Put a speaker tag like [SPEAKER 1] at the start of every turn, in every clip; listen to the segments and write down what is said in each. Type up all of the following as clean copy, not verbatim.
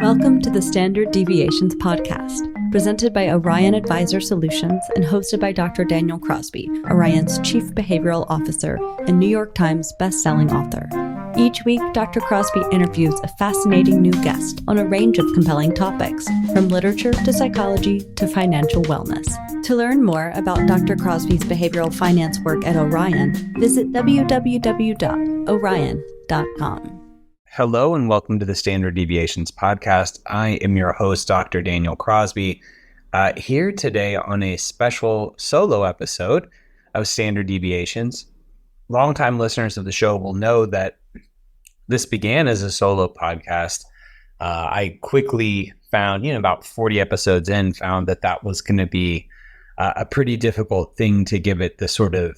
[SPEAKER 1] Welcome to the Standard Deviations podcast, presented by Orion Advisor Solutions and hosted by Dr. Daniel Crosby, Orion's Chief Behavioral Officer and New York Times best-selling author. Each week, Dr. Crosby interviews a fascinating new guest on a range of compelling topics, from literature to psychology to financial wellness. To learn more about Dr. Crosby's behavioral finance work at Orion, visit www.orion.com.
[SPEAKER 2] Hello and welcome to the Standard Deviations podcast. I am your host, Dr. Daniel Crosby, here today on a special solo episode of Standard Deviations. Longtime listeners of the show will know that this began as a solo podcast. I quickly found, about 40 episodes in, found that was going to be a pretty difficult thing to give it the sort of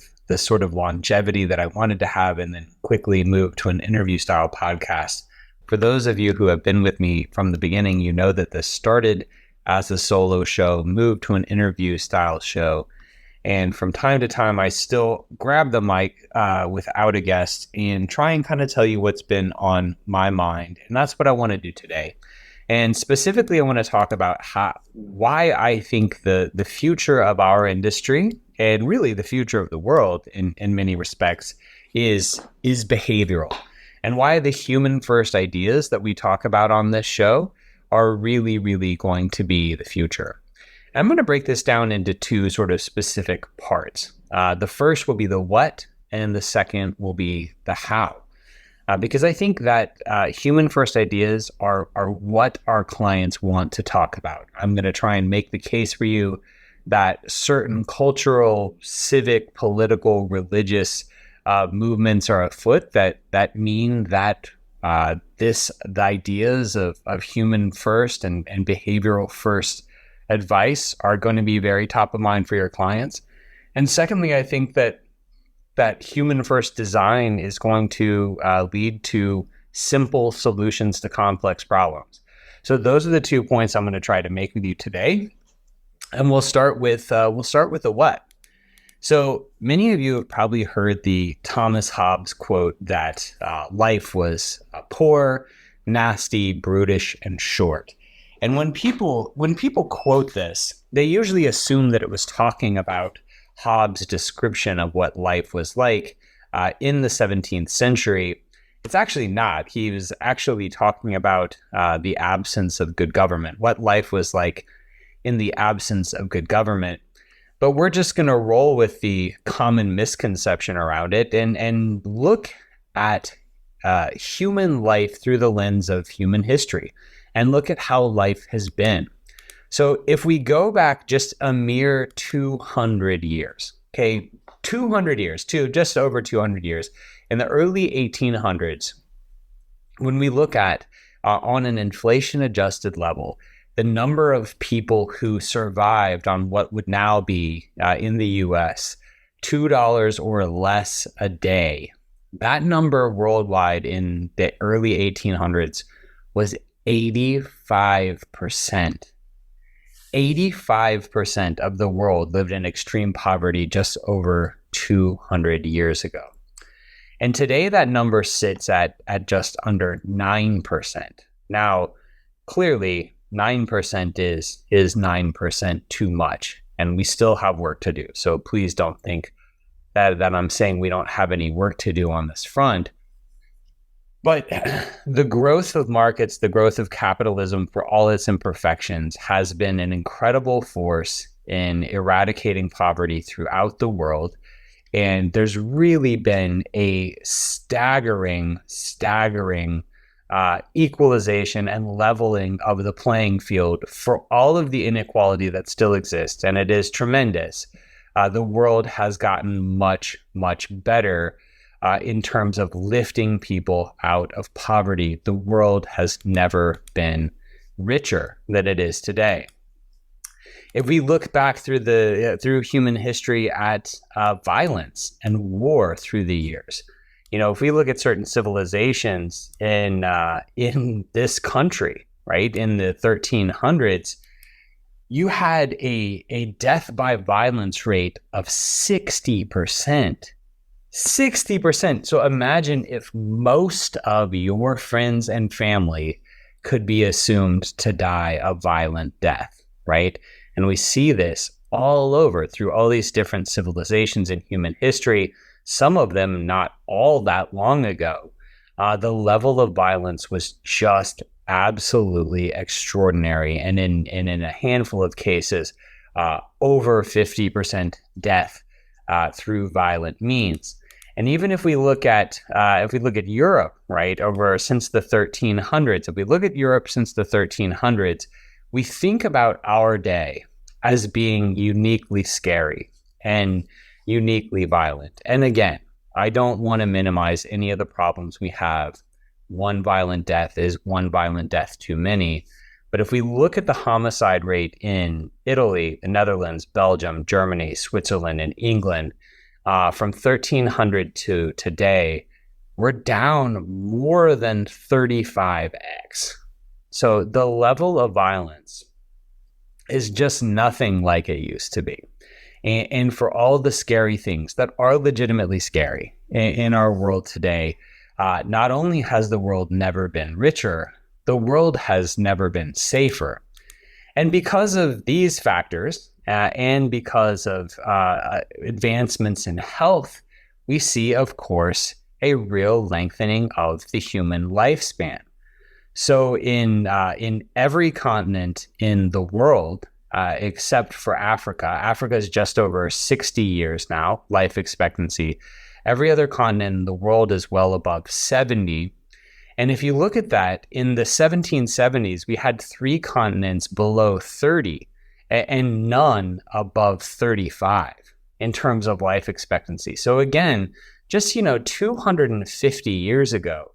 [SPEAKER 2] longevity that I wanted to have, and then quickly move to an interview style podcast. For those of you who have been with me from the beginning, you know that this started as a solo show, moved to an interview style show. And from time to time, I still grab the mic without a guest and try and kind of tell you what's been on my mind. And that's what I want to do today. And specifically, I want to talk about why I think the future of our industry, and really the future of the world in many respects, is behavioral. And why the human first ideas that we talk about on this show are really, really going to be the future. I'm going to break this down into two sort of specific parts. The first will be the what, and the second will be the how. Because I think that human first ideas are what our clients want to talk about. I'm going to try and make the case for you that certain cultural, civic, political, religious movements are afoot that mean that the ideas of human first and behavioral first advice are going to be very top of mind for your clients. And secondly, I think that human first design is going to lead to simple solutions to complex problems. So those are the 2 points I'm going to try to make with you today. And we'll start with the what. So many of you have probably heard the Thomas Hobbes quote that life was poor, nasty, brutish, and short. And when people quote this, they usually assume that it was talking about Hobbes' description of what life was like in the 17th century. It's actually not. He was actually talking about the absence of good government, what life was like in the absence of good government. But we're just going to roll with the common misconception around it and look at human life through the lens of human history and look at how life has been. So if we go back just a mere 200 years, okay, 200 years, just over 200 years, in the early 1800s, when we look at, on an inflation-adjusted level, the number of people who survived on what would now be, in the U.S., $2 or less a day, that number worldwide in the early 1800s was 85%. 85% of the world lived in extreme poverty just over 200 years ago. And today that number sits at just under 9%. Now, clearly, 9% is 9% too much, and we still have work to do. So please don't think that I'm saying we don't have any work to do on this front. But the growth of markets, the growth of capitalism, for all its imperfections, has been an incredible force in eradicating poverty throughout the world. And there's really been a staggering equalization and leveling of the playing field for all of the inequality that still exists. And it is tremendous. The world has gotten much, much better in terms of lifting people out of poverty. The world has never been richer than it is today. If we look back through human history at violence and war through the years, if we look at certain civilizations in this country, right, in the 1300s, you had a death by violence rate of 60%. 60%. So imagine if most of your friends and family could be assumed to die a violent death, right? And we see this all over through all these different civilizations in human history, some of them not all that long ago. The level of violence was just absolutely extraordinary. And in a handful of cases, over 50% death through violent means. And even if we look at Europe, right, since the 1300s, if we look at Europe since the 1300s, we think about our day as being uniquely scary and uniquely violent. And again, I don't want to minimize any of the problems we have. One violent death is one violent death too many. But if we look at the homicide rate in Italy, the Netherlands, Belgium, Germany, Switzerland, and England, from 1300 to today, we're down more than 35x. So the level of violence is just nothing like it used to be. And for all the scary things that are legitimately scary in our world today, not only has the world never been richer, the world has never been safer. And because of these factors, and because of advancements in health, we see, of course, a real lengthening of the human lifespan. So in every continent in the world, except for Africa, Africa is just over 60 years now, life expectancy. Every other continent in the world is well above 70. And if you look at that, in the 1770s, we had 3 continents below 30 and none above 35 in terms of life expectancy. So again, just, 250 years ago,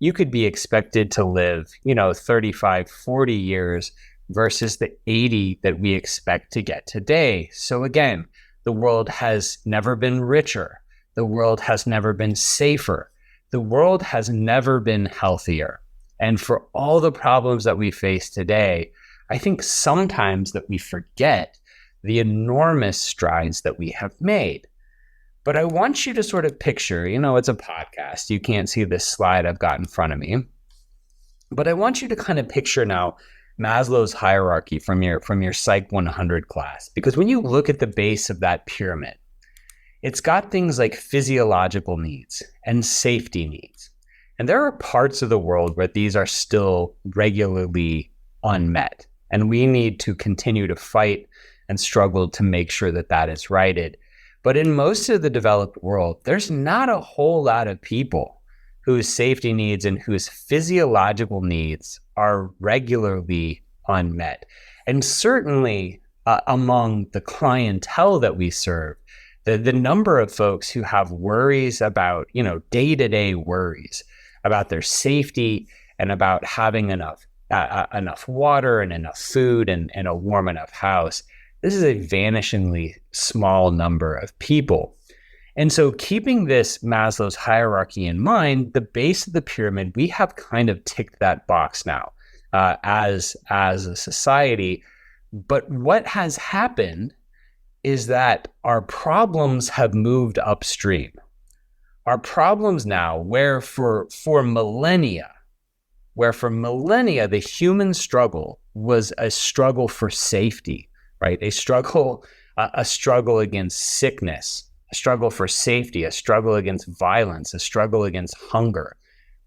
[SPEAKER 2] you could be expected to live, 35, 40 years versus the 80 that we expect to get today. So again, the world has never been richer. The world has never been safer. The world has never been healthier. And for all the problems that we face today, I think sometimes that we forget the enormous strides that we have made. But I want you to sort of picture, it's a podcast. You can't see this slide I've got in front of me. But I want you to kind of picture now Maslow's hierarchy from your Psych 100 class. Because when you look at the base of that pyramid, it's got things like physiological needs and safety needs. And there are parts of the world where these are still regularly unmet. And we need to continue to fight and struggle to make sure that that is righted. But in most of the developed world, there's not a whole lot of people whose safety needs and whose physiological needs are regularly unmet. And certainly among the clientele that we serve, the number of folks who have worries about, day-to-day worries about their safety and about having enough water and enough food and a warm enough house, this is a vanishingly small number of people. And so keeping this Maslow's hierarchy in mind, the base of the pyramid, we have kind of ticked that box now as a society. But what has happened is that our problems have moved upstream. Our problems now, where for millennia, the human struggle was a struggle for safety, right? A struggle against sickness, a struggle for safety, a struggle against violence, a struggle against hunger.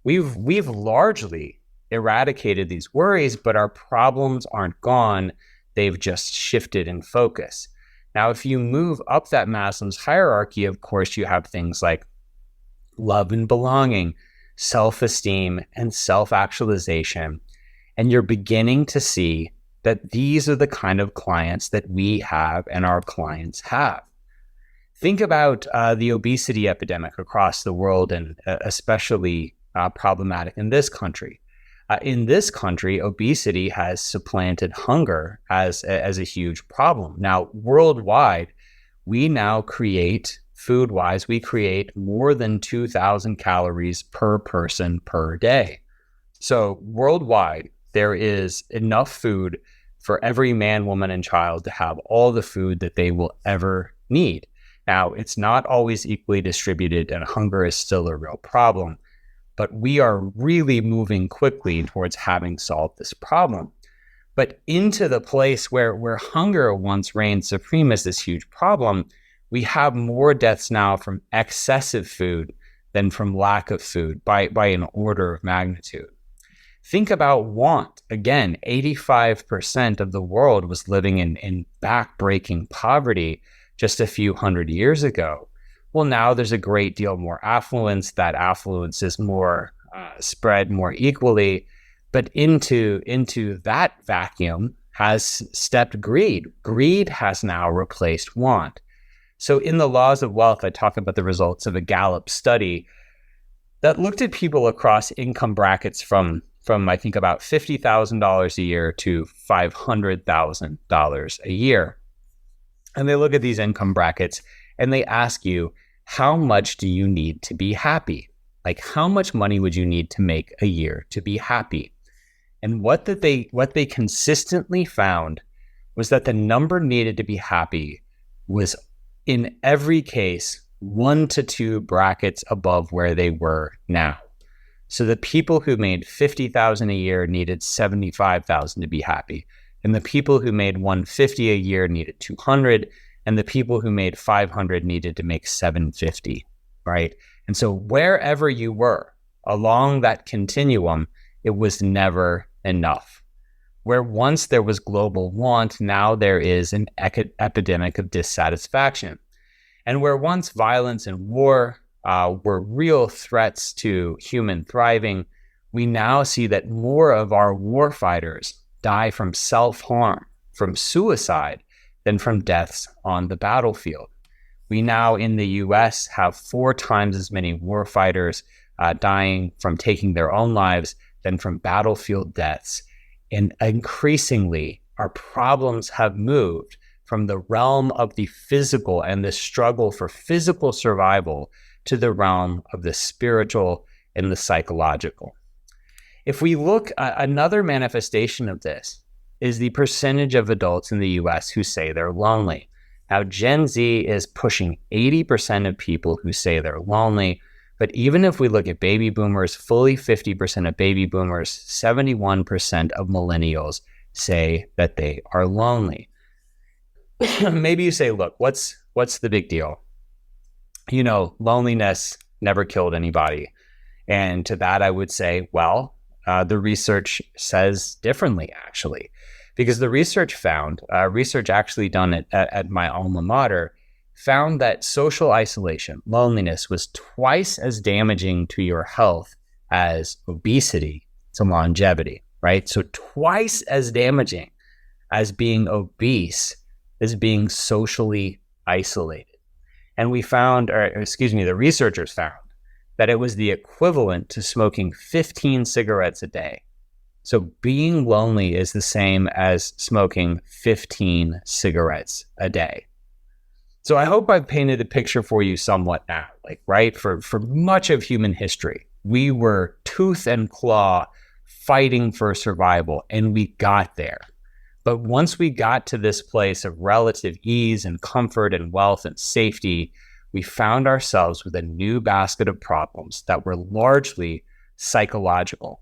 [SPEAKER 2] We've largely eradicated these worries, but our problems aren't gone. They've just shifted in focus. Now, if you move up that Maslow's hierarchy, of course, you have things like love and belonging, self-esteem, and self-actualization. And you're beginning to see that these are the kind of clients that we have and our clients have. Think about the obesity epidemic across the world, and especially problematic in this country. In this country, obesity has supplanted hunger as a huge problem. Now, worldwide, we now create, food-wise, we create more than 2,000 calories per person per day. So worldwide, there is enough food for every man, woman, and child to have all the food that they will ever need. Now, it's not always equally distributed, and hunger is still a real problem. but we are really moving quickly towards having solved this problem. But into the place where hunger once reigned supreme as this huge problem, we have more deaths now from excessive food than from lack of food by an order of magnitude. Think about want. Again, 85% of the world was living in backbreaking poverty just a few hundred years ago. Well, now there's a great deal more affluence. That affluence is more spread more equally. But into that vacuum has stepped greed. Greed has now replaced want. So in the Laws of Wealth, I talk about the results of a Gallup study that looked at people across income brackets from I think about $50,000 a year to $500,000 a year. And they look at these income brackets and they ask you, how much do you need to be happy? Like, how much money would you need to make a year to be happy? And what they consistently found was that the number needed to be happy was, in every case, 1 to 2 brackets above where they were now. So the people who made $50,000 a year needed $75,000 to be happy, and the people who made $150 a year needed $200, and the people who made $500 needed to make $750, right? And so wherever you were along that continuum, it was never enough. Where once there was global want, now there is an epidemic of dissatisfaction. And where once violence and war were real threats to human thriving, we now see that more of our war fighters die from self-harm, from suicide, than from deaths on the battlefield. We now in the US have 4 times as many war fighters dying from taking their own lives than from battlefield deaths. And increasingly, our problems have moved from the realm of the physical and the struggle for physical survival to the realm of the spiritual and the psychological. If we look, another manifestation of this is the percentage of adults in the US who say they're lonely. Now, Gen Z is pushing 80% of people who say they're lonely. But even if we look at baby boomers, fully 50% of baby boomers, 71% of millennials say that they are lonely. Maybe you say, look, what's the big deal? You know, loneliness never killed anybody. And to that, I would say, well, the research says differently, actually. Because the research found, research actually done at my alma mater, found that social isolation, loneliness, was twice as damaging to your health as obesity to longevity, right? So twice as damaging as being obese is being socially isolated. And we found, the researchers found that it was the equivalent to smoking 15 cigarettes a day. So being lonely is the same as smoking 15 cigarettes a day. So I hope I've painted the picture for you somewhat now, right? For much of human history, we were tooth and claw fighting for survival, and we got there. But once we got to this place of relative ease and comfort and wealth and safety, we found ourselves with a new basket of problems that were largely psychological,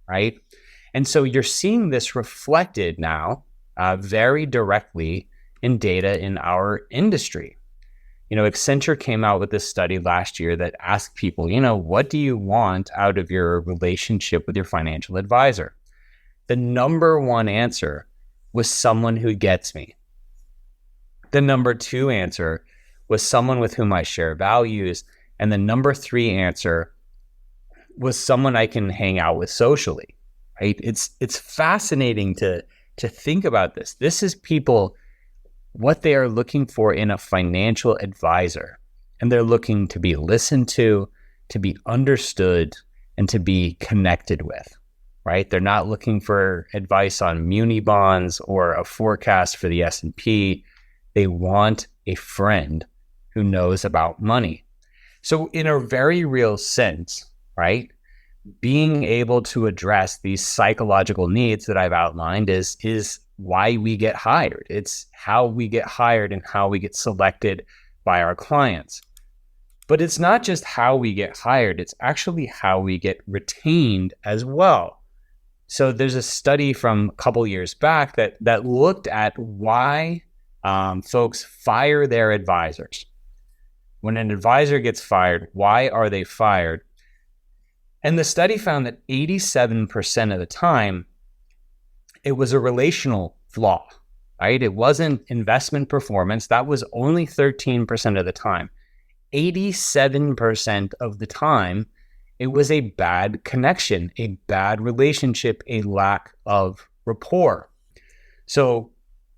[SPEAKER 2] right? And so you're seeing this reflected now very directly in data in our industry. You know, Accenture came out with this study last year that asked people, what do you want out of your relationship with your financial advisor? The number one answer was someone who gets me. The number 2 answer was someone with whom I share values. And the number 3 answer was someone I can hang out with socially, right? It's fascinating to think about this. This is people, what they are looking for in a financial advisor. And they're looking to be listened to be understood, and to be connected with, right? They're not looking for advice on muni bonds or a forecast for the S&P. They want a friend who knows about money. So in a very real sense, right, being able to address these psychological needs that I've outlined is why we get hired. It's how we get hired and how we get selected by our clients. But it's not just how we get hired, it's actually how we get retained as well. So there's a study from a couple years back that looked at why folks fire their advisors. When an advisor gets fired, why are they fired? And the study found that 87% of the time, it was a relational flaw, right? It wasn't investment performance. That was only 13% of the time. 87% of the time, it was a bad connection, a bad relationship, a lack of rapport. So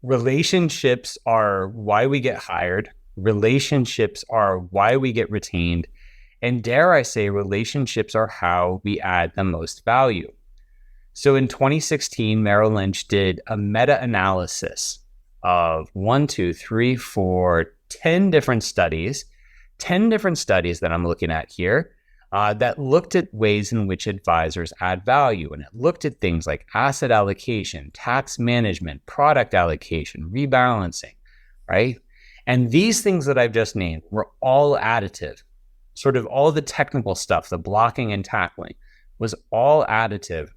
[SPEAKER 2] relationships are why we get hired. Relationships are why we get retained. And dare I say, relationships are how we add the most value. So in 2016, Merrill Lynch did a meta-analysis of 10 different studies, 10 different studies that I'm looking at here, that looked at ways in which advisors add value. And it looked at things like asset allocation, tax management, product allocation, rebalancing, right? And these things that I've just named were all additive. Sort of all the technical stuff, the blocking and tackling, was all additive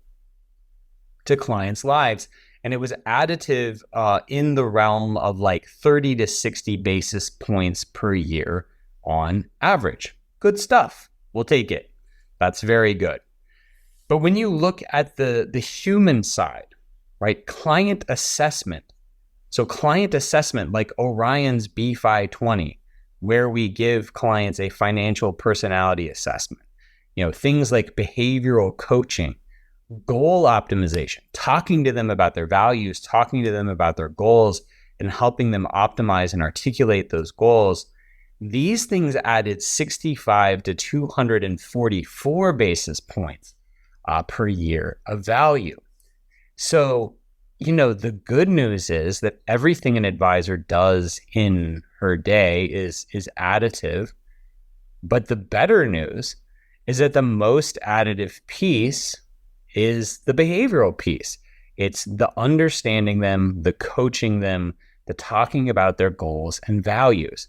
[SPEAKER 2] to clients' lives. And it was additive in the realm of like 30 to 60 basis points per year on average. Good stuff. We'll take it. That's very good. But when you look at the human side, right, client assessment. So client assessment like Orion's B520, where we give clients a financial personality assessment, things like behavioral coaching, goal optimization, talking to them about their values, talking to them about their goals, and helping them optimize and articulate those goals. These things added 65 to 244 basis points per year of value. So, the good news is that everything an advisor does in her day is additive. But the better news is that the most additive piece is the behavioral piece. It's the understanding them, the coaching them, the talking about their goals and values.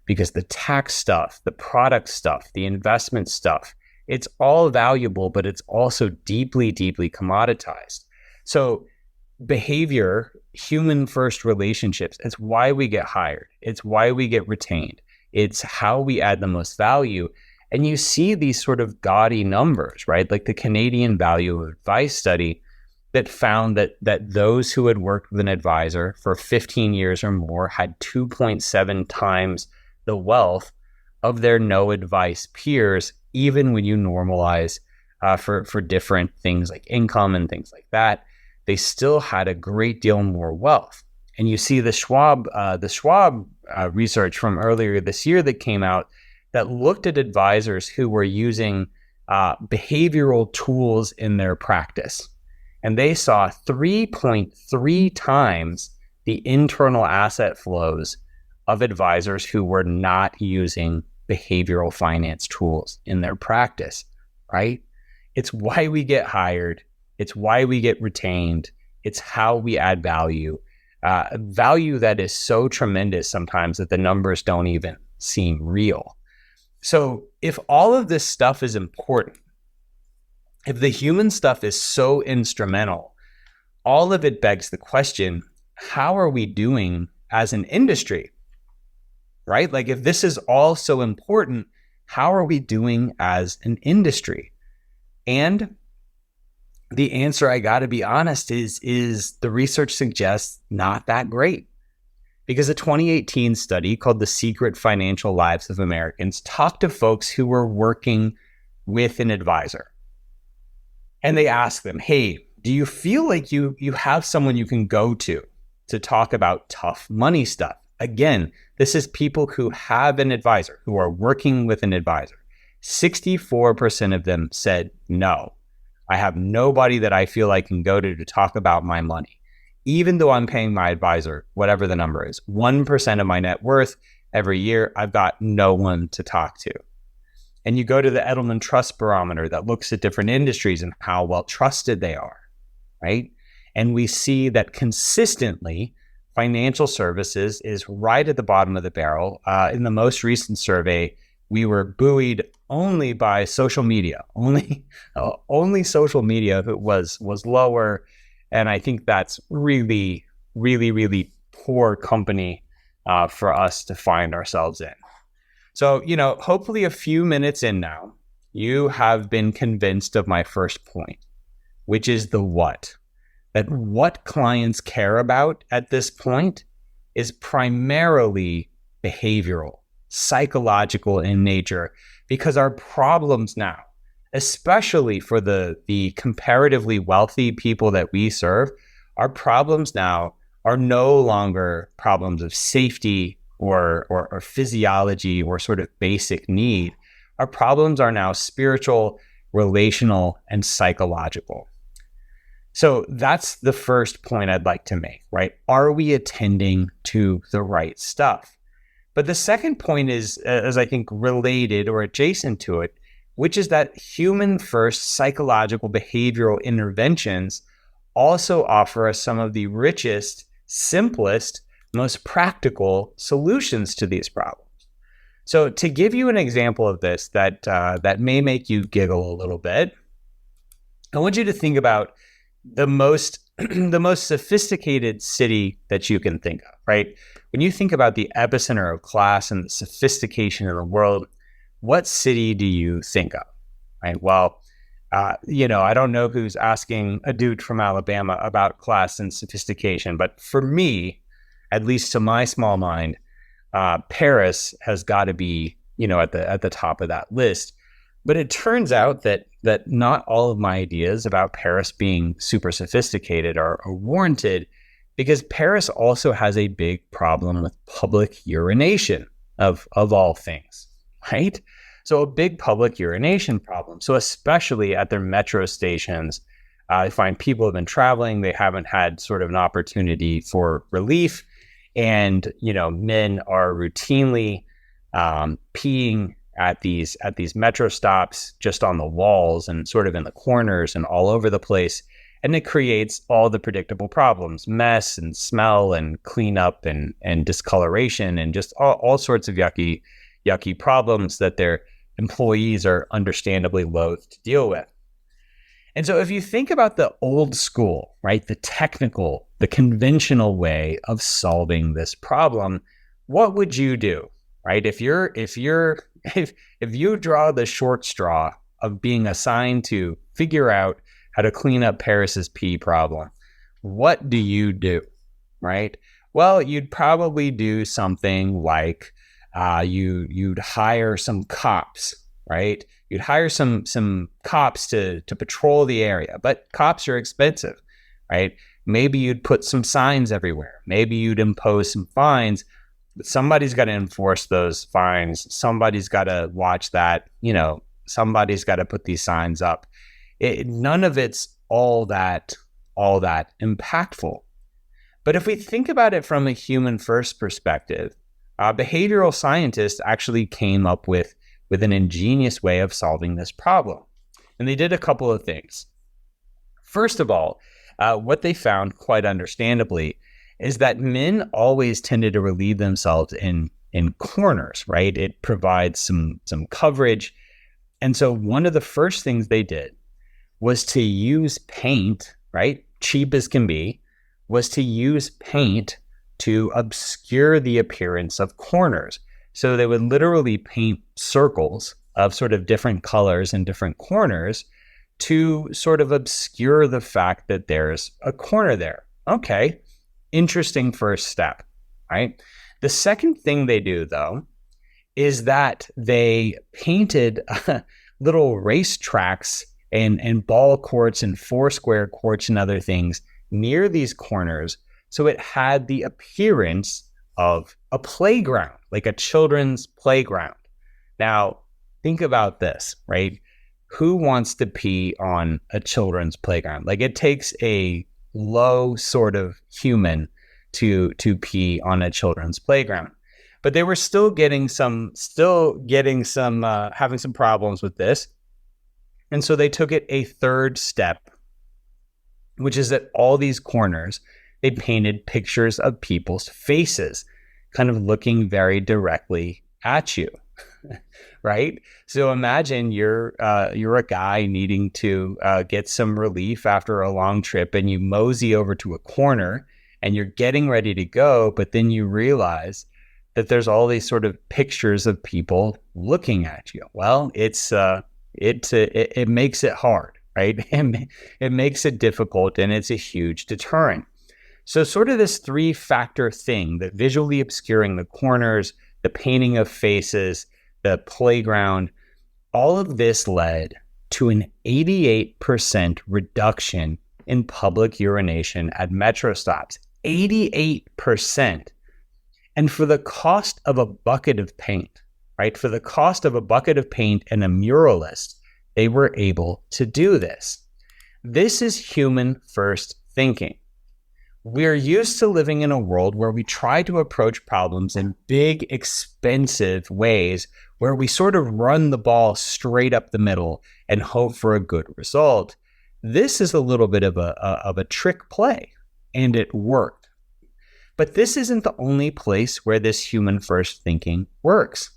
[SPEAKER 2] Because the tax stuff, the product stuff, the investment stuff, it's all valuable, but it's also deeply, deeply commoditized. So behavior, human first relationships, it's why we get hired. It's why we get retained. It's how we add the most value. And you see these sort of gaudy numbers, right? Like the Canadian Value of Advice study that found that those who had worked with an advisor for 15 years or more had 2.7 times the wealth of their no advice peers, even when you normalize for different things like income and things like that. They still had a great deal more wealth. And you see the Schwab research from earlier this year that came out that looked at advisors who were using behavioral tools in their practice. And they saw 3.3 times the internal asset flows of advisors who were not using behavioral finance tools in their practice, right? It's why we get hired. It's why we get retained. It's how we add value. Value that is so tremendous sometimes that the numbers don't even seem real. So if all of this stuff is important, if the human stuff is so instrumental, all of it begs the question, how are we doing as an industry? Right? Like if this is all so important, how are we doing as an industry? And the answer, I got to be honest, is the research suggests not that great. Because a 2018 study called The Secret Financial Lives of Americans talked to folks who were working with an advisor. And they asked them, hey, do you feel like you have someone you can go to talk about tough money stuff? Again, this is people who have an advisor, who are working with an advisor. 64% of them said, no, I have nobody that I feel I can go to talk about my money. Even though I'm paying my advisor, whatever the number is, 1% of my net worth every year, I've got no one to talk to. And you go to the Edelman Trust Barometer that looks at different industries and how well trusted they are, right? And we see that consistently, financial services is right at the bottom of the barrel. In the most recent survey, we were buoyed only by social media. Only social media was lower, and I think that's really, really, really poor company for us to find ourselves in. So, hopefully a few minutes in now, you have been convinced of my first point, which is the what. That what clients care about at this point is primarily behavioral, psychological in nature, because our problems now, especially for the comparatively wealthy people that we serve, our problems now are no longer problems of safety or physiology or sort of basic need. Our problems are now spiritual, relational, and psychological. So that's the first point I'd like to make, right? Are we attending to the right stuff? But the second point is, as I think, related or adjacent to it, which is that human-first psychological behavioral interventions also offer us some of the richest, simplest, most practical solutions to these problems. So to give you an example of this that may make you giggle a little bit, I want you to think about the most sophisticated city that you can think of, right? When you think about the epicenter of class and the sophistication in the world, what city do you think of, right? Well, I don't know who's asking a dude from Alabama about class and sophistication, but for me, at least to my small mind, Paris has got to be, at the top of that list. But it turns out that not all of my ideas about Paris being super sophisticated are warranted, because Paris also has a big problem with public urination of all things, right? So a big public urination problem. So especially at their metro stations, I find people have been traveling, they haven't had sort of an opportunity for relief, and men are routinely peeing at these metro stops, just on the walls and sort of in the corners and all over the place. And it creates all the predictable problems, mess and smell and cleanup and discoloration and just all sorts of yucky problems that their employees are understandably loath to deal with. And so if you think about the old school, right, the technical, the conventional way of solving this problem, what would you do, right? If you draw the short straw of being assigned to figure out how to clean up Paris's pee problem, what do you do, right? Well, you'd probably do something like you'd hire some cops, right? You'd hire some cops to patrol the area, but cops are expensive, right? Maybe you'd put some signs everywhere. Maybe you'd impose some fines. But somebody's got to enforce those fines. Somebody's got to watch that. Somebody's got to put these signs up. None of it's all that impactful. But if we think about it from a human first perspective, behavioral scientists actually came up with an ingenious way of solving this problem. And they did a couple of things. First of all, what they found, quite understandably, is that men always tended to relieve themselves in corners, right? It provides some coverage. And so one of the first things they did was to use paint, right? Cheap as can be, was to use paint to obscure the appearance of corners. So they would literally paint circles of sort of different colors and different corners to sort of obscure the fact that there's a corner there. Okay, interesting first step, right? The second thing they do, though, is that they painted little race tracks and ball courts and foursquare courts and other things near these corners, so it had the appearance of a playground, like a children's playground. Now, think about this, right? Who wants to pee on a children's playground? Like, it takes a low sort of human to pee on a children's playground. But they were having some problems with this. And so they took it a third step, which is that all these corners, they painted pictures of people's faces, kind of looking very directly at you, right? So imagine you're a guy needing to get some relief after a long trip, and you mosey over to a corner and you're getting ready to go, but then you realize that there's all these sort of pictures of people looking at you. Well, it makes it hard, right? It makes it difficult, and it's a huge deterrent. So sort of this 3-factor thing, the visually obscuring the corners, the painting of faces, the playground, all of this led to an 88% reduction in public urination at metro stops. 88%. And for the cost of a bucket of paint, right? For the cost of a bucket of paint and a muralist, they were able to do this. This is human first thinking. We're used to living in a world where we try to approach problems in big, expensive ways where we sort of run the ball straight up the middle and hope for a good result. This is a little bit of a trick play, and it worked. But this isn't the only place where this human first thinking works.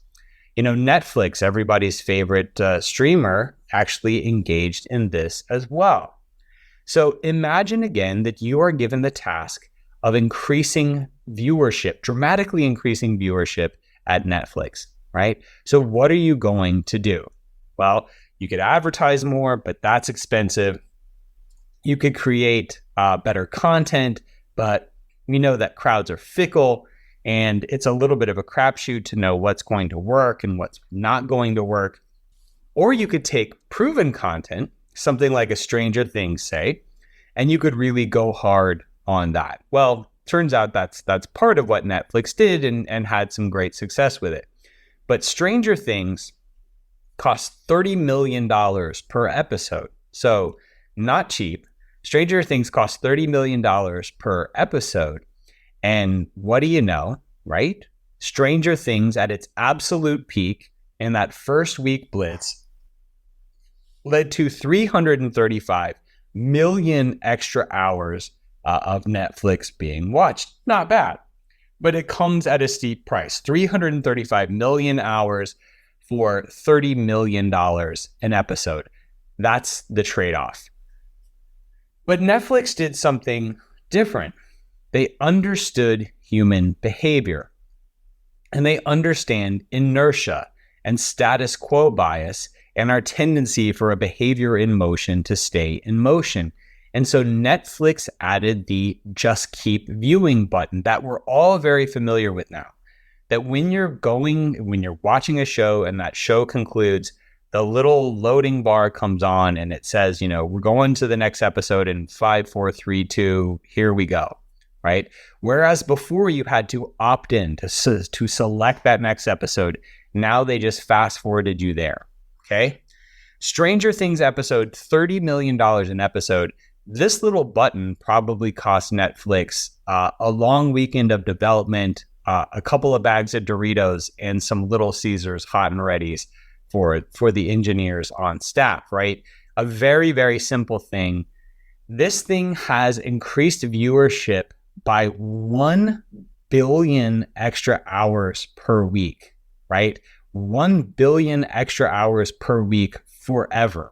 [SPEAKER 2] Netflix, everybody's favorite streamer, actually engaged in this as well. So imagine again that you are given the task of increasing viewership, dramatically increasing viewership at Netflix, right? So what are you going to do? Well, you could advertise more, but that's expensive. You could create better content, but we know that crowds are fickle, and it's a little bit of a crapshoot to know what's going to work and what's not going to work. Or you could take proven content, something like a Stranger Things, say, and you could really go hard on that. Well, turns out that's part of what Netflix did and had some great success with it. But Stranger Things cost $30 million per episode. So not cheap. Stranger Things cost $30 million per episode. And what do you know, right? Stranger Things at its absolute peak in that first week blitz led to 335 million extra hours of Netflix being watched. Not bad, but it comes at a steep price. 335 million hours for $30 million an episode. That's the trade-off. But Netflix did something different. They understood human behavior, and they understand inertia and status quo bias and our tendency for a behavior in motion to stay in motion. And so Netflix added the just keep viewing button that we're all very familiar with now. That when you're watching a show and that show concludes, the little loading bar comes on and it says, we're going to the next episode in 5, 4, 3, 2, here we go, right? Whereas before you had to opt in to select that next episode. Now they just fast forwarded you there. Okay. Stranger Things episode, $30 million an episode. This little button probably cost Netflix a long weekend of development, a couple of bags of Doritos, and some Little Caesars hot and readies for the engineers on staff, right? A very, very simple thing. This thing has increased viewership by 1 billion extra hours per week, right? 1 billion extra hours per week forever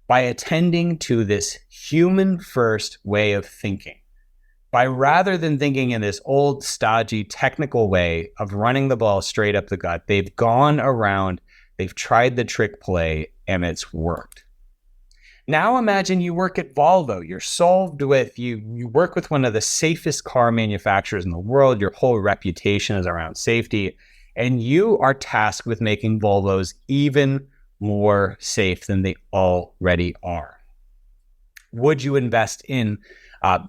[SPEAKER 2] by attending to this human first way of thinking. By rather than thinking in this old, stodgy, technical way of running the ball straight up the gut, they've gone around, they've tried the trick play, and it's worked. Now imagine you work at Volvo. You work with one of the safest car manufacturers in the world. Your whole reputation is around safety. And you are tasked with making Volvos even more safe than they already are. Would you invest in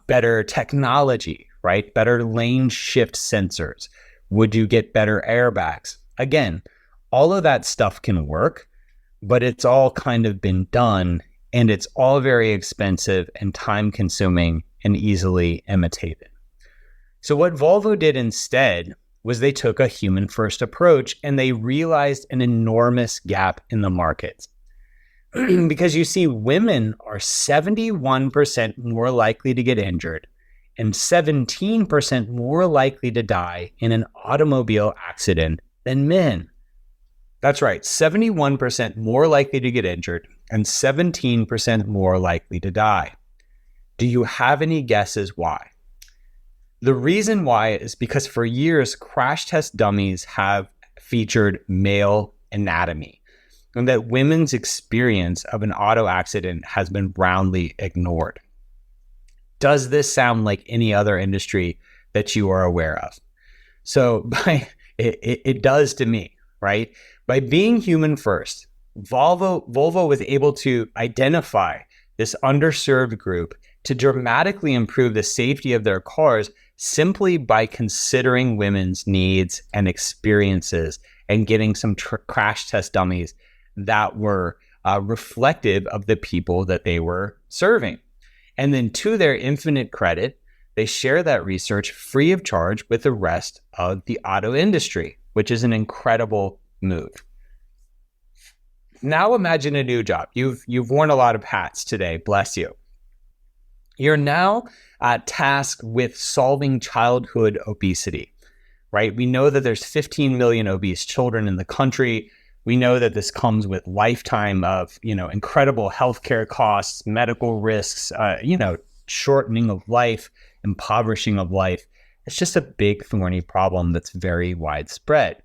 [SPEAKER 2] better technology, right? Better lane shift sensors? Would you get better airbags? Again, all of that stuff can work, but it's all kind of been done, and it's all very expensive and time consuming and easily imitated. So what Volvo did instead was they took a human first approach, and they realized an enormous gap in the market. Because you see, women are 71% more likely to get injured and 17% more likely to die in an automobile accident than men. That's right, 71% more likely to get injured and 17% more likely to die. Do you have any guesses why? The reason why is because for years, crash test dummies have featured male anatomy, and that women's experience of an auto accident has been roundly ignored. Does this sound like any other industry that you are aware of? So it does to me, right? By being human first, Volvo was able to identify this underserved group to dramatically improve the safety of their cars simply by considering women's needs and experiences and getting some crash test dummies that were reflective of the people that they were serving. And then to their infinite credit, they share that research free of charge with the rest of the auto industry, which is an incredible move. Now imagine a new job. You've worn a lot of hats today, bless you. You're now tasked with solving childhood obesity, right? We know that there's 15 million obese children in the country. We know that this comes with lifetime of, incredible healthcare costs, medical risks, shortening of life, impoverishing of life. It's just a big thorny problem that's very widespread.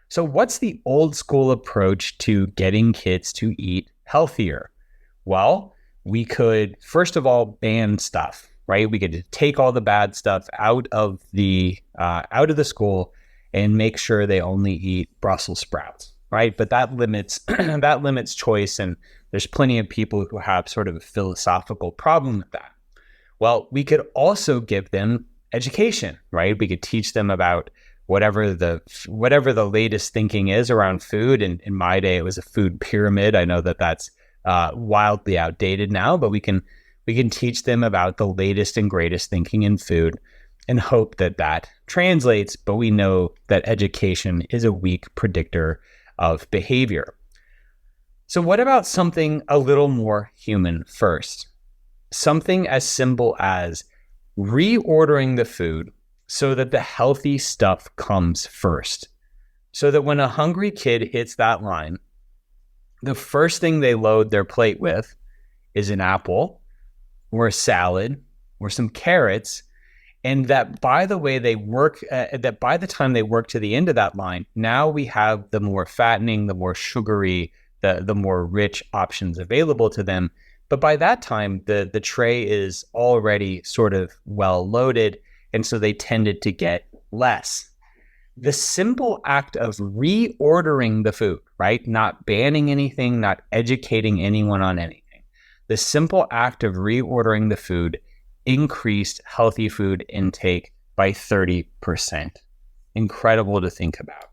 [SPEAKER 2] So what's the old school approach to getting kids to eat healthier? Well, we could, first of all, ban stuff, right? We could take all the bad stuff out of the school and make sure they only eat Brussels sprouts, right? But that limits choice, and there's plenty of people who have sort of a philosophical problem with that. Well, we could also give them education, right? We could teach them about whatever the latest thinking is around food. And in my day, it was a food pyramid. I know that that's wildly outdated now, but we can teach them about the latest and greatest thinking in food and hope that translates. But we know that education is a weak predictor of behavior. So what about something a little more human first? Something as simple as reordering the food so that the healthy stuff comes first. So that when a hungry kid hits that line, the first thing they load their plate with is an apple or a salad or some carrots. And that by the way they work, that by the time they work to the end of that line, now we have the more fattening, the more sugary, the more rich options available to them. But by that time, the tray is already sort of well loaded, and so they tended to get less. The simple act of reordering the food, right? Not banning anything, not educating anyone on anything. The simple act of reordering the food increased healthy food intake by 30%. Incredible to think about.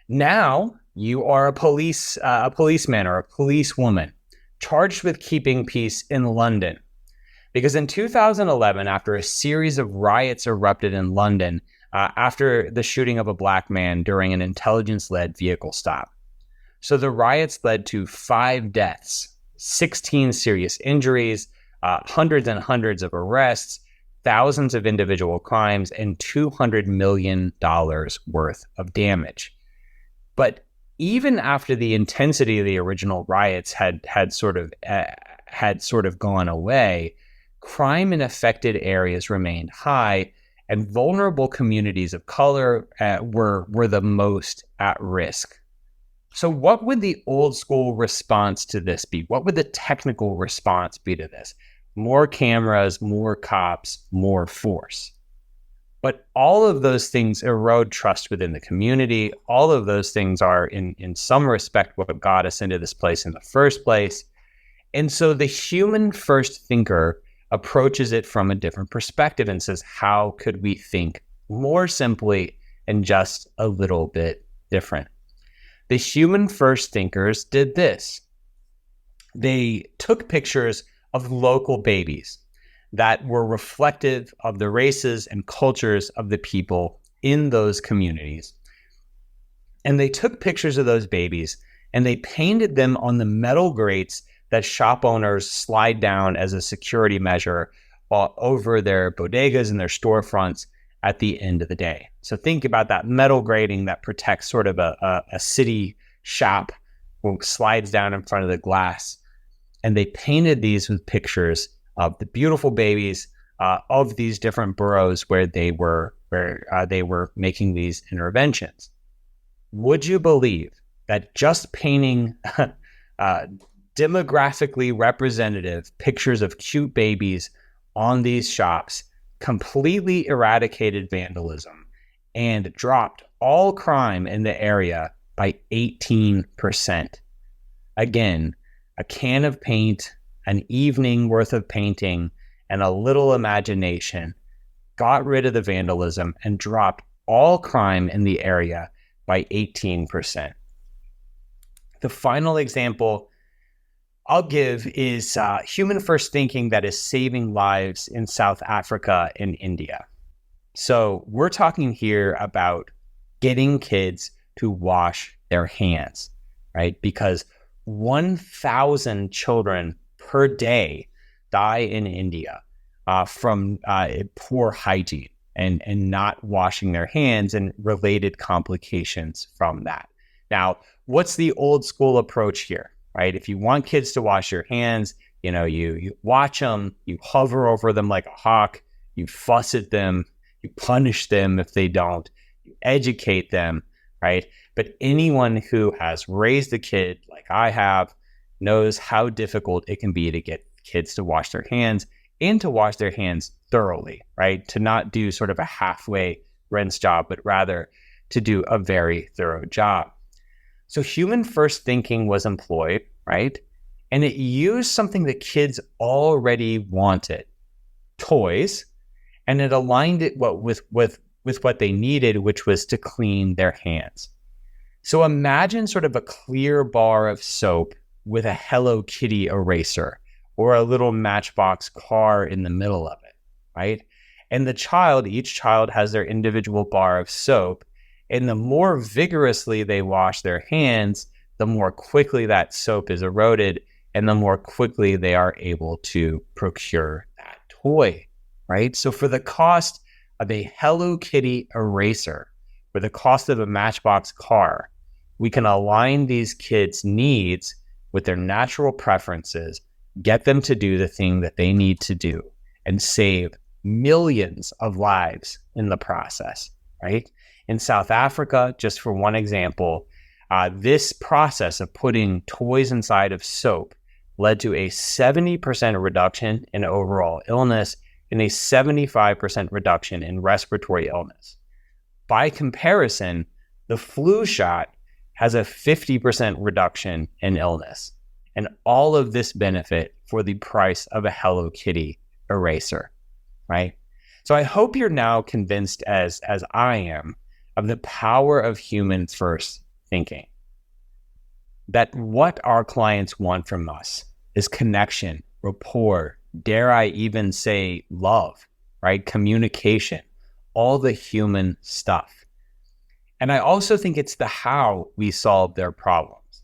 [SPEAKER 2] Now you are a policeman or a policewoman charged with keeping peace in London. Because in 2011, after a series of riots erupted in London after the shooting of a black man during an intelligence-led vehicle stop. So the riots led to 5 deaths, 16 serious injuries, hundreds and hundreds of arrests, thousands of individual crimes, and $200 million worth of damage. But even after the intensity of the original riots had sort of gone away, crime in affected areas remained high, and vulnerable communities of color were the most at risk. So what would the old school response to this be? What would the technical response be to this? More cameras, more cops, more force. But all of those things erode trust within the community. All of those things are, in some respect, what got us into this place in the first place. And so the human first thinker approaches it from a different perspective and says, how could we think more simply and just a little bit different? The human first thinkers did this. They took pictures of local babies that were reflective of the races and cultures of the people in those communities. And they took pictures of those babies and they painted them on the metal grates that shop owners slide down as a security measure over their bodegas and their storefronts at the end of the day. So think about that metal grating that protects sort of a city shop, slides down in front of the glass. And they painted these with pictures of the beautiful babies of these different boroughs where they were making these interventions. Would you believe that just painting demographically representative pictures of cute babies on these shops completely eradicated vandalism and dropped all crime in the area by 18%? Again, a can of paint, an evening worth of painting, and a little imagination got rid of the vandalism and dropped all crime in the area by 18%. The final example I'll give is human first thinking that is saving lives in South Africa and India. So we're talking here about getting kids to wash their hands, right? Because 1,000 children per day die in India from poor hygiene and not washing their hands and related complications from that. Now, what's the old school approach here, right? If you want kids to wash your hands, you watch them, you hover over them like a hawk, you fuss at them, you punish them if they don't, you educate them, right? But anyone who has raised a kid like I have knows how difficult it can be to get kids to wash their hands and to wash their hands thoroughly, right? To not do sort of a halfway rinse job, but rather to do a very thorough job. So human first thinking was employed, right? And it used something that kids already wanted, toys, and it aligned it with what they needed, which was to clean their hands. So imagine sort of a clear bar of soap with a Hello Kitty eraser or a little Matchbox car in the middle of it, right? And each child has their individual bar of soap. And the more vigorously they wash their hands, the more quickly that soap is eroded and the more quickly they are able to procure that toy, right? So for the cost of a Hello Kitty eraser, for the cost of a Matchbox car, we can align these kids' needs with their natural preferences, get them to do the thing that they need to do, and save millions of lives in the process, right? In South Africa, just for one example, this process of putting toys inside of soap led to a 70% reduction in overall illness and a 75% reduction in respiratory illness. By comparison, the flu shot has a 50% reduction in illness, and all of this benefit for the price of a Hello Kitty eraser, right? So I hope you're now convinced, as I am, of the power of human first thinking. That what our clients want from us is connection, rapport, dare I even say love, right? Communication, all the human stuff. And I also think it's the how we solve their problems.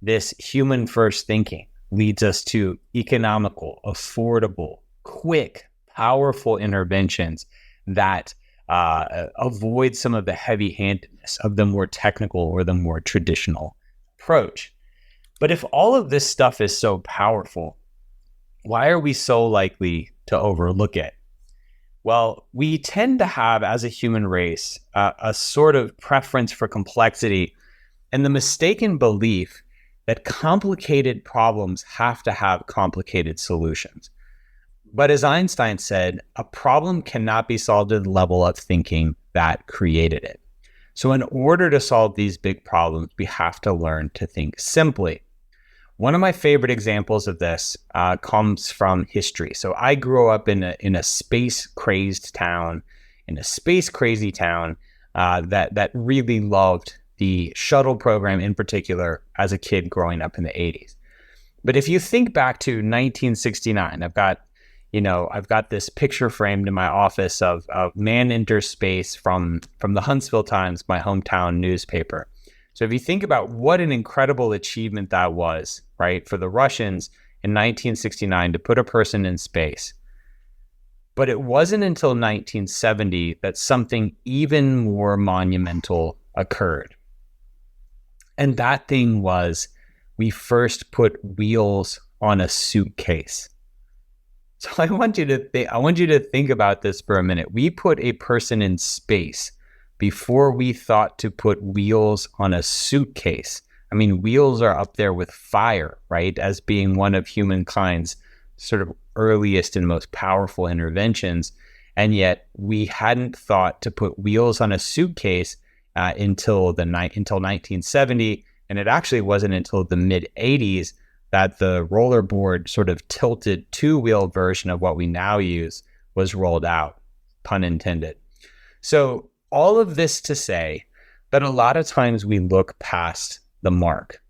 [SPEAKER 2] This human first thinking leads us to economical, affordable, quick, powerful interventions that avoid some of the heavy-handedness of the more technical or the more traditional approach. But if all of this stuff is so powerful, why are we so likely to overlook it? Well, we tend to have, as a human race, a sort of preference for complexity and the mistaken belief that complicated problems have to have complicated solutions. But as Einstein said, a problem cannot be solved at the level of thinking that created it. So in order to solve these big problems, we have to learn to think simply. One of my favorite examples of this comes from history. So I grew up in a space-crazed town, that really loved the shuttle program in particular as a kid growing up in the 80s. But if you think back to 1969, I've got this picture framed in my office of man enters space from the Huntsville Times, my hometown newspaper. So if you think about what an incredible achievement that was, right, for the Russians in 1969 to put a person in space, But it wasn't until 1970 that something even more monumental occurred. And that thing was, we first put wheels on a suitcase. So I want you to think about this for a minute. We put a person in space before we thought to put wheels on a suitcase. I mean, wheels are up there with fire, right? As being one of humankind's sort of earliest and most powerful interventions. And yet we hadn't thought to put wheels on a suitcase until 1970. And it actually wasn't until the mid 80s that the rollerboard sort of tilted two-wheel version of what we now use was rolled out, pun intended. So all of this to say that a lot of times we look past the mark,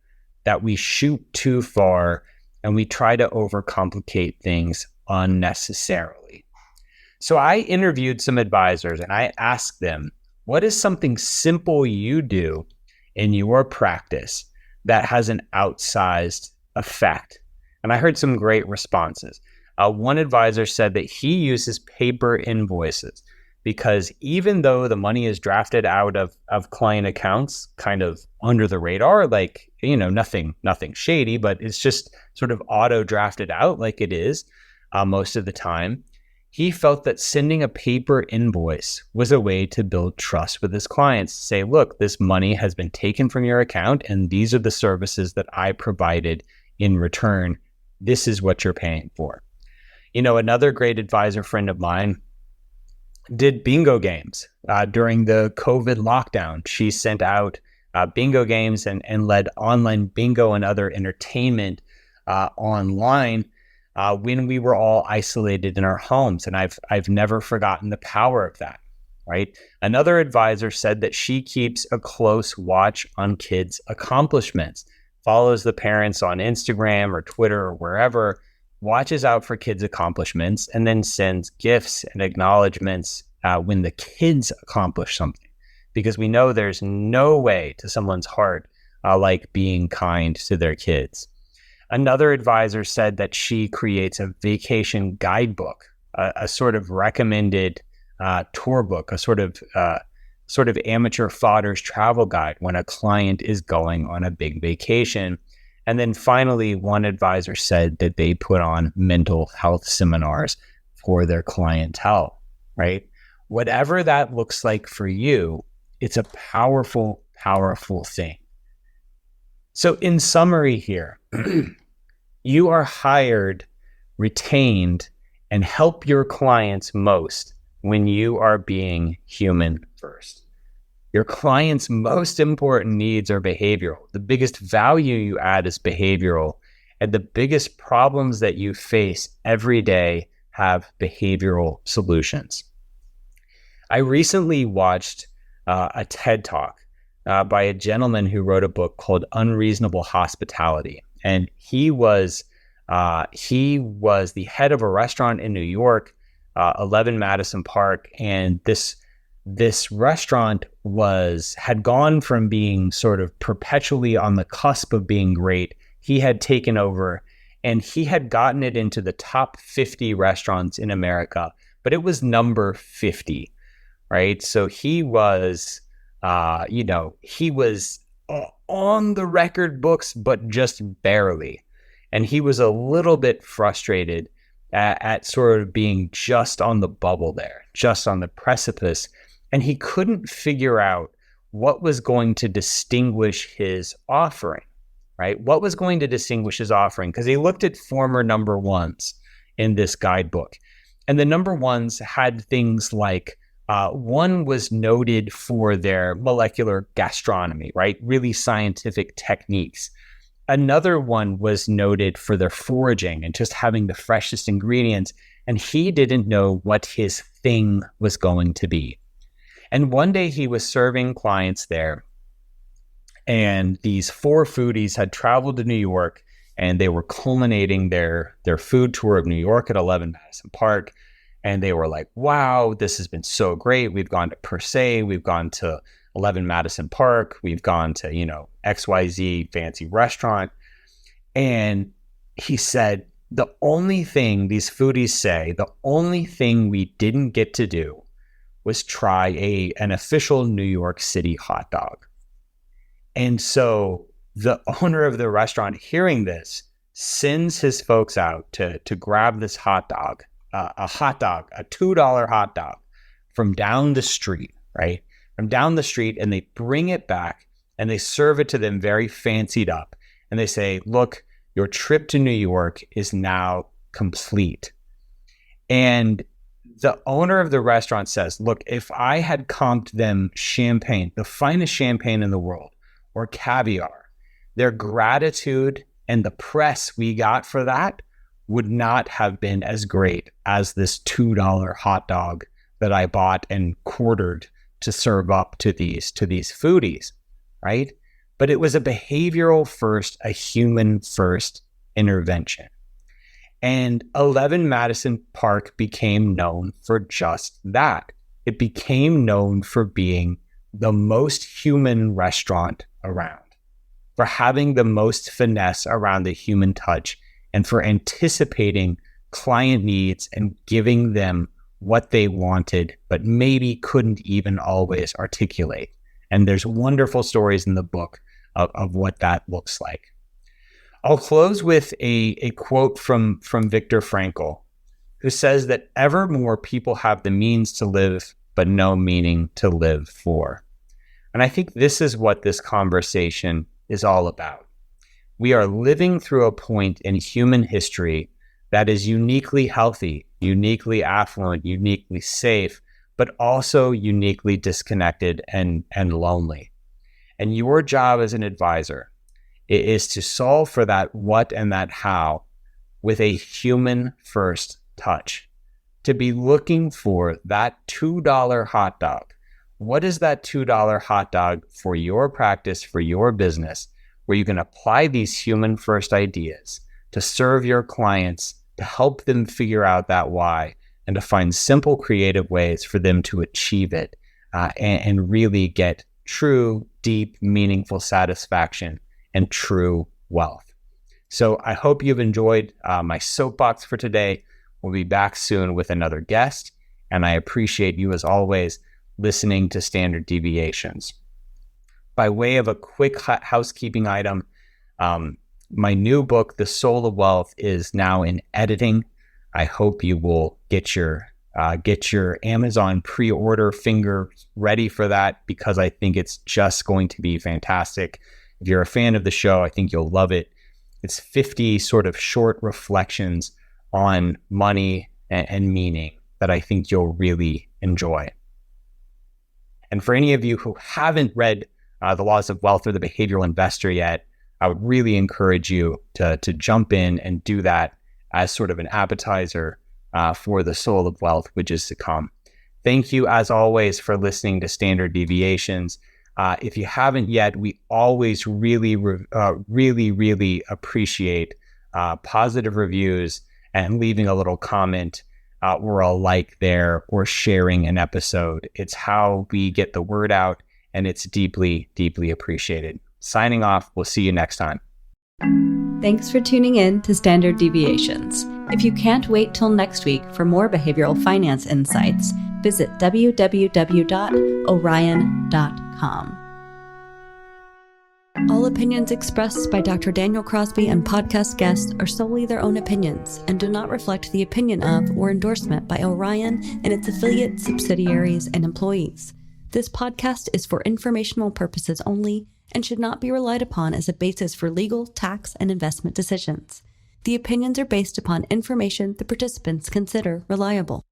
[SPEAKER 2] that we shoot too far and we try to overcomplicate things unnecessarily. So I interviewed some advisors and I asked them, what is something simple you do in your practice that has an outsized effect? And I heard some great responses. One advisor said that he uses paper invoices because even though the money is drafted out of client accounts kind of under the radar, like, nothing shady, but it's just sort of auto drafted out like it is most of the time, he felt that sending a paper invoice was a way to build trust with his clients. Say, look, this money has been taken from your account and these are the services that I provided in return. This is what you're paying for. Another great advisor friend of mine did bingo games during the COVID lockdown. She sent out bingo games and led online bingo and other entertainment online when we were all isolated in our homes. And I've never forgotten the power of that, right? Another advisor said that she keeps a close watch on kids' accomplishments, follows the parents on Instagram or Twitter or wherever, watches out for kids' accomplishments, and then sends gifts and acknowledgments when the kids accomplish something. Because we know there's no way to someone's heart like being kind to their kids. Another advisor said that she creates a vacation guidebook, a sort of recommended tour book, a sort of amateur fodder's travel guide when a client is going on a big vacation. And then finally, one advisor said that they put on mental health seminars for their clientele, right? Whatever that looks like for you, it's a powerful, powerful thing. So in summary here, you are hired, retained, and help your clients most when you are being human first. Your clients' most important needs are behavioral. The biggest value you add is behavioral. And the biggest problems that you face every day have behavioral solutions. I recently watched a TED Talk by a gentleman who wrote a book called Unreasonable Hospitality. And he was the head of a restaurant in New York, 11 Madison Park, and this restaurant had gone from being sort of perpetually on the cusp of being great. He had taken over and he had gotten it into the top 50 restaurants in America, but it was number 50, right? So he was, he was on the record books, but just barely. And he was a little bit frustrated at sort of being just on the bubble there, just on the precipice. And he couldn't figure out what was going to distinguish his offering, right? What was going to distinguish his offering? Because he looked at former number ones in this guidebook. And the number ones had things like, one was noted for their molecular gastronomy, right? Really scientific techniques. Another one was noted for their foraging and just having the freshest ingredients. And he didn't know what his thing was going to be. And one day he was serving clients there, and these 4 foodies had traveled to New York, and they were culminating their food tour of New York at 11 Madison Park. And they were like, wow, this has been so great. We've gone to Per Se, we've gone to 11 Madison Park, we've gone to, XYZ fancy restaurant. And he said, the only thing these foodies say, the only thing we didn't get to do was try an official New York City hot dog. And so the owner of the restaurant, hearing this, sends his folks out to grab this hot dog, a $2 hot dog from down the street, right? From down the street, and they bring it back and they serve it to them very fancied up. And they say, look, your trip to New York is now complete. And the owner of the restaurant says, look, if I had comped them champagne, the finest champagne in the world, or caviar, their gratitude and the press we got for that would not have been as great as this $2 hot dog that I bought and quartered to serve up to these foodies, right? But it was a behavioral first, a human first intervention. And 11 Madison Park became known for just that. It became known for being the most human restaurant around, for having the most finesse around the human touch, and for anticipating client needs and giving them what they wanted, but maybe couldn't even always articulate. And there's wonderful stories in the book of what that looks like. I'll close with a quote from Viktor Frankl, who says that ever more people have the means to live, but no meaning to live for. And I think this is what this conversation is all about. We are living through a point in human history that is uniquely healthy, uniquely affluent, uniquely safe, but also uniquely disconnected and lonely. And your job as an advisor is to solve for that what and that how with a human first touch, to be looking for that $2 hot dog. What is that $2 hot dog for your practice, for your business, where you can apply these human first ideas to serve your clients, to help them figure out that why, and to find simple, creative ways for them to achieve it and really get true, deep, meaningful satisfaction and true wealth. So I hope you've enjoyed my soapbox for today. We'll be back soon with another guest, and I appreciate you as always listening to Standard Deviations. By way of a quick housekeeping item, my new book, The Soul of Wealth, is now in editing. I hope you will get your Amazon pre-order finger ready for that, because I think it's just going to be fantastic. If you're a fan of the show, I think you'll love it. It's 50 sort of short reflections on money and meaning that I think you'll really enjoy. And for any of you who haven't read The Laws of Wealth or The Behavioral Investor yet, I would really encourage you to jump in and do that as sort of an appetizer for The Soul of Wealth, which is to come. Thank you, as always, for listening to Standard Deviations. If you haven't yet, we always really appreciate positive reviews and leaving a little comment or a like there, or sharing an episode. It's how we get the word out, and it's deeply, deeply appreciated. Signing off. We'll see you next time.
[SPEAKER 1] Thanks for tuning in to Standard Deviations. If you can't wait till next week for more behavioral finance insights, visit www.orion.com. All opinions expressed by Dr. Daniel Crosby and podcast guests are solely their own opinions and do not reflect the opinion of or endorsement by Orion and its affiliates, subsidiaries, and employees. This podcast is for informational purposes only and should not be relied upon as a basis for legal, tax, and investment decisions. The opinions are based upon information the participants consider reliable.